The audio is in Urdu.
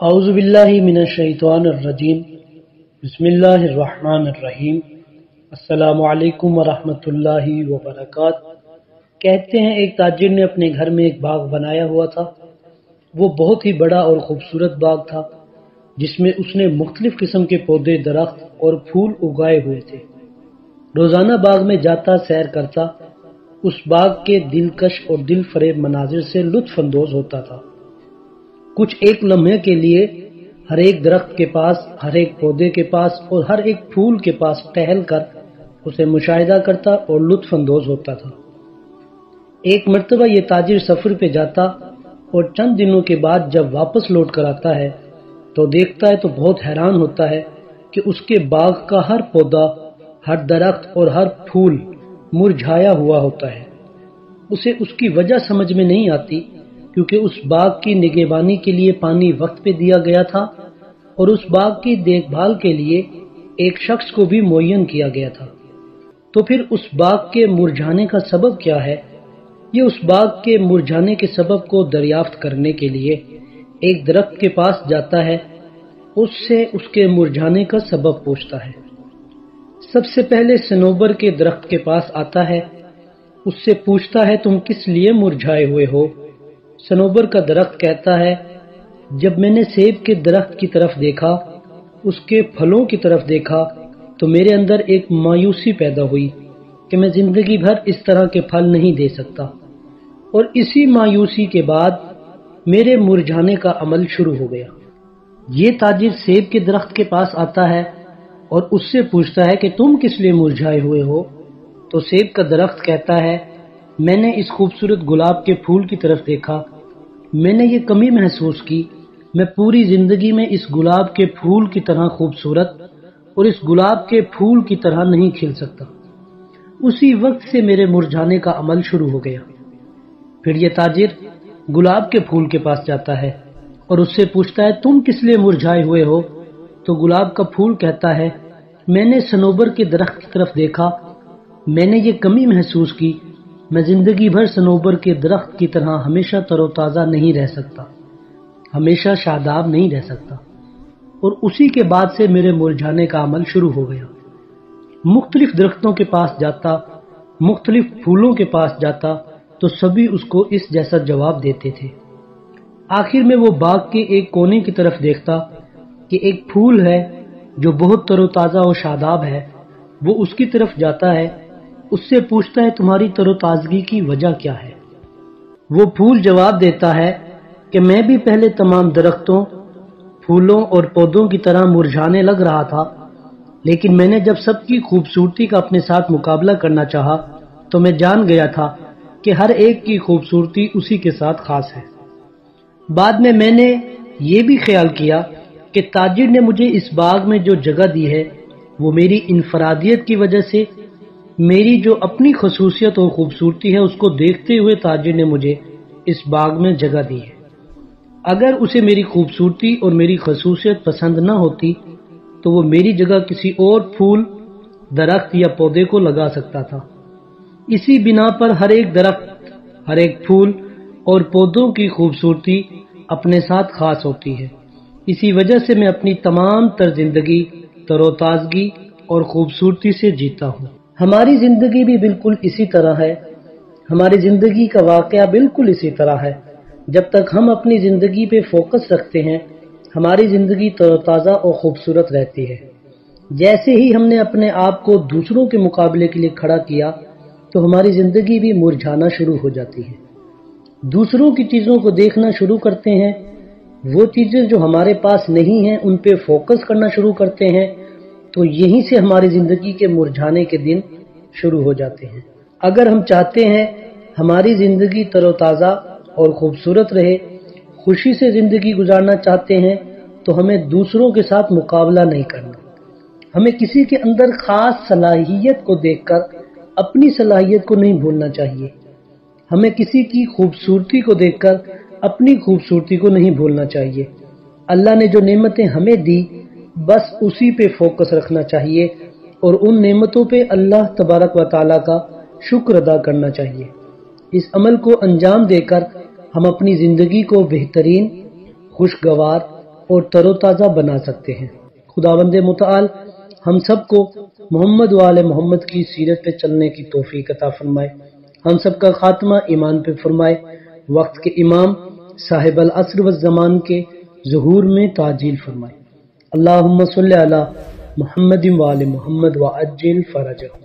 اعوذ باللہ من الشیطان الرجیم بسم اللہ الرحمن الرحیم السلام علیکم ورحمۃ اللہ وبرکاتہ۔ کہتے ہیں ایک تاجر نے اپنے گھر میں ایک باغ بنایا ہوا تھا۔ وہ بہت ہی بڑا اور خوبصورت باغ تھا جس میں اس نے مختلف قسم کے پودے، درخت اور پھول اگائے ہوئے تھے۔ روزانہ باغ میں جاتا، سیر کرتا، اس باغ کے دلکش اور دل فریب مناظر سے لطف اندوز ہوتا تھا۔ کچھ ایک لمحے کے لیے ہر ایک درخت کے پاس، ہر ایک پودے کے پاس اور ہر ایک پھول کے پاس ٹہل کر اسے مشاہدہ کرتا اور لطف اندوز ہوتا تھا۔ ایک مرتبہ یہ تاجر سفر پہ جاتا اور چند دنوں کے بعد جب واپس لوٹ کر آتا ہے تو دیکھتا ہے تو بہت حیران ہوتا ہے کہ اس کے باغ کا ہر پودا، ہر درخت اور ہر پھول مرجھایا ہوا ہوتا ہے۔ اسے اس کی وجہ سمجھ میں نہیں آتی، کیونکہ اس باغ کی نگہبانی کے لیے پانی وقت پہ دیا گیا تھا اور اس باغ کی دیکھ بھال کے لیے ایک شخص کو بھی معین کیا گیا تھا۔ تو پھر اس باغ کے مرجھانے کا سبب کیا ہے؟ یہ اس باغ کے مرجھانے کے سبب کو دریافت کرنے کے لیے ایک درخت کے پاس جاتا ہے، اس سے اس کے مرجھانے کا سبب پوچھتا ہے۔ سب سے پہلے صنوبر کے درخت کے پاس آتا ہے، اس سے پوچھتا ہے تم کس لیے مرجھائے ہوئے ہو؟ صنوبر کا درخت کہتا ہے جب میں نے سیب کے درخت کی طرف دیکھا، اس کے پھلوں کی طرف دیکھا تو میرے اندر ایک مایوسی پیدا ہوئی کہ میں زندگی بھر اس طرح کے پھل نہیں دے سکتا، اور اسی مایوسی کے بعد میرے مرجھانے کا عمل شروع ہو گیا۔ یہ تاجر سیب کے درخت کے پاس آتا ہے اور اس سے پوچھتا ہے کہ تم کس لیے مرجھائے ہوئے ہو؟ تو سیب کا درخت کہتا ہے میں نے اس خوبصورت گلاب کے پھول کی طرف دیکھا، میں نے یہ کمی محسوس کی، میں پوری زندگی میں اس گلاب کے پھول کی طرح خوبصورت اور اس گلاب کے پھول کی طرح نہیں کھل سکتا۔ اسی وقت سے میرے مرجھانے کا عمل شروع ہو گیا۔ پھر یہ تاجر گلاب کے پھول کے پاس جاتا ہے اور اس سے پوچھتا ہے تم کس لیے مرجھائے ہوئے ہو؟ تو گلاب کا پھول کہتا ہے میں نے صنوبر کے درخت کی طرف دیکھا، میں نے یہ کمی محسوس کی، میں زندگی بھر صنوبر کے درخت کی طرح ہمیشہ تر و تازہ نہیں رہ سکتا، ہمیشہ شاداب نہیں رہ سکتا، اور اسی کے بعد سے میرے مرجھانے کا عمل شروع ہو گیا۔ مختلف درختوں کے پاس جاتا، مختلف پھولوں کے پاس جاتا تو سبھی اس کو اس جیسا جواب دیتے تھے۔ آخر میں وہ باغ کے ایک کونے کی طرف دیکھتا کہ ایک پھول ہے جو بہت تر و تازہ و شاداب ہے۔ وہ اس کی طرف جاتا ہے، اس سے پوچھتا ہے تمہاری تر و تازگی کی وجہ کیا ہے؟ وہ پھول جواب دیتا ہے کہ میں بھی پہلے تمام درختوں، پھولوں اور پودوں کی طرح مرجھانے لگ رہا تھا، لیکن میں نے جب سب کی خوبصورتی کا اپنے ساتھ مقابلہ کرنا چاہا تو میں جان گیا تھا کہ ہر ایک کی خوبصورتی اسی کے ساتھ خاص ہے۔ بعد میں نے یہ بھی خیال کیا کہ تاجر نے مجھے اس باغ میں جو جگہ دی ہے وہ میری انفرادیت کی وجہ سے، میری جو اپنی خصوصیت اور خوبصورتی ہے اس کو دیکھتے ہوئے تاجر نے مجھے اس باغ میں جگہ دی ہے۔ اگر اسے میری خوبصورتی اور میری خصوصیت پسند نہ ہوتی تو وہ میری جگہ کسی اور پھول، درخت یا پودے کو لگا سکتا تھا۔ اسی بنا پر ہر ایک درخت، ہر ایک پھول اور پودوں کی خوبصورتی اپنے ساتھ خاص ہوتی ہے۔ اسی وجہ سے میں اپنی تمام تر زندگی تر و تازگی اور خوبصورتی سے جیتا ہوں۔ ہماری زندگی بھی بالکل اسی طرح ہے، ہماری زندگی کا واقعہ بالکل اسی طرح ہے۔ جب تک ہم اپنی زندگی پہ فوکس رکھتے ہیں ہماری زندگی تر و تازہ اور خوبصورت رہتی ہے۔ جیسے ہی ہم نے اپنے آپ کو دوسروں کے مقابلے کے لیے کھڑا کیا تو ہماری زندگی بھی مرجھانا شروع ہو جاتی ہے۔ دوسروں کی چیزوں کو دیکھنا شروع کرتے ہیں، وہ چیزیں جو ہمارے پاس نہیں ہیں ان پہ فوکس کرنا شروع کرتے ہیں، تو یہیں سے ہماری زندگی کے مرجھانے کے دن شروع ہو جاتے ہیں۔ اگر ہم چاہتے ہیں ہماری زندگی تر و تازہ اور خوبصورت رہے، خوشی سے زندگی گزارنا چاہتے ہیں تو ہمیں دوسروں کے ساتھ مقابلہ نہیں کرنا۔ ہمیں کسی کے اندر خاص صلاحیت کو دیکھ کر اپنی صلاحیت کو نہیں بھولنا چاہیے۔ ہمیں کسی کی خوبصورتی کو دیکھ کر اپنی خوبصورتی کو نہیں بھولنا چاہیے۔ اللہ نے جو نعمتیں ہمیں دی بس اسی پہ فوکس رکھنا چاہیے اور ان نعمتوں پہ اللہ تبارک و تعالیٰ کا شکر ادا کرنا چاہیے۔ اس عمل کو انجام دے کر ہم اپنی زندگی کو بہترین، خوشگوار اور تر و تازہ بنا سکتے ہیں۔ خداوند متعال ہم سب کو محمد و آل محمد کی سیرت پہ چلنے کی توفیق عطا فرمائے، ہم سب کا خاتمہ ایمان پہ فرمائے، وقت کے امام صاحب العصر والزمان کے ظہور میں تعجیل فرمائے۔ اللہم صلی علی محمد و آل محمد وعجل فرجہ۔